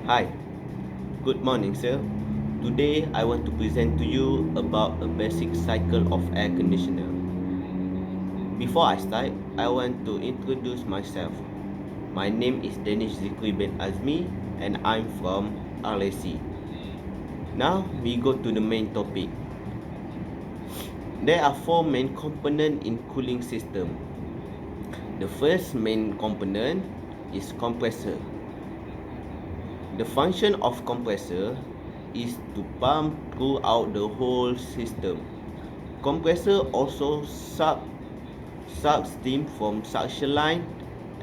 Hi, good morning sir. Today I want to present to you about a basic cycle of air conditioner. Before I start, I want to introduce myself. My name is DANISH ZIQRIE bin Azmi and I'm from RAC. Now we go to the main topic. There are four main components in cooling system. The first main component is compressor. The function of compressor is to pump throughout the whole system. Compressor also sucks steam from suction line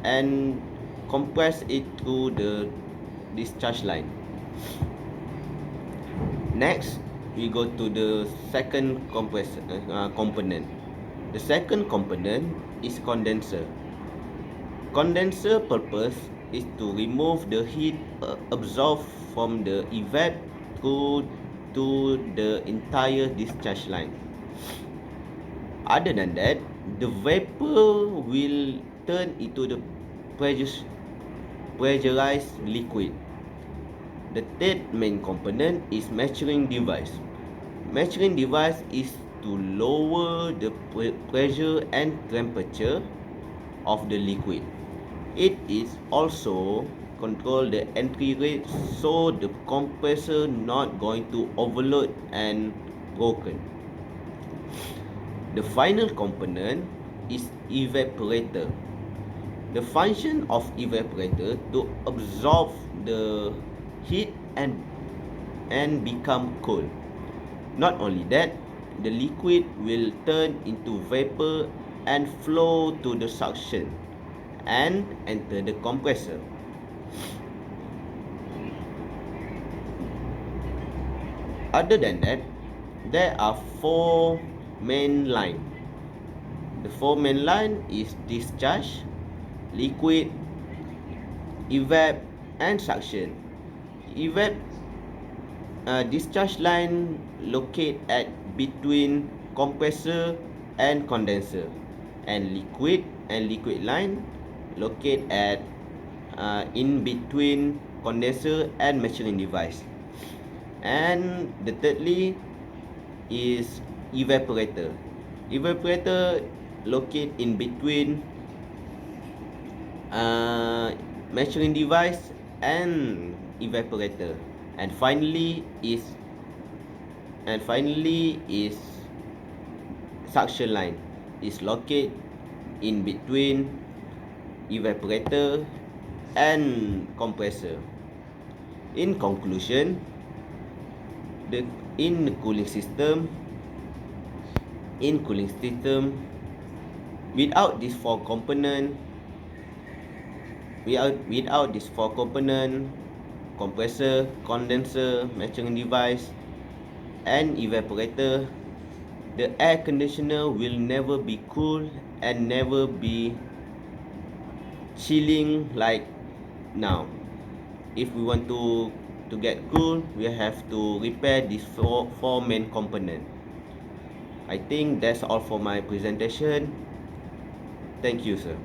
and compress it through the discharge line. Next, we go to the second component. The second component is condenser. Condenser purpose is to remove the heat absorbed from the evap through to the entire discharge line. Other than that, the vapor will turn into the pressurized liquid. The third main component is measuring device. Measuring device is to lower the pressure and temperature of the liquid. It is also control the entry rate so the compressor not going to overload and broken. The final component is evaporator. The function of evaporator to absorb the heat and become cold. Not only that, the liquid will turn into vapor and flow to the suction and enter the compressor. Other than that, there are four main lines. The four main line is discharge, liquid, evap and suction. Evap discharge line locate at between compressor and condenser, and liquid line locate at in between condenser and measuring device. And the thirdly is evaporator. Evaporator locate in between measuring device and evaporator. And finally is suction line is located in between evaporator and compressor. In conclusion, in cooling system, without these four component, compressor, condenser, measuring device and evaporator, the air conditioner will never be cool and never be chilling like now. If we want to get cool, we have to repair these four main components. I think that's all for my presentation. Thank you, sir.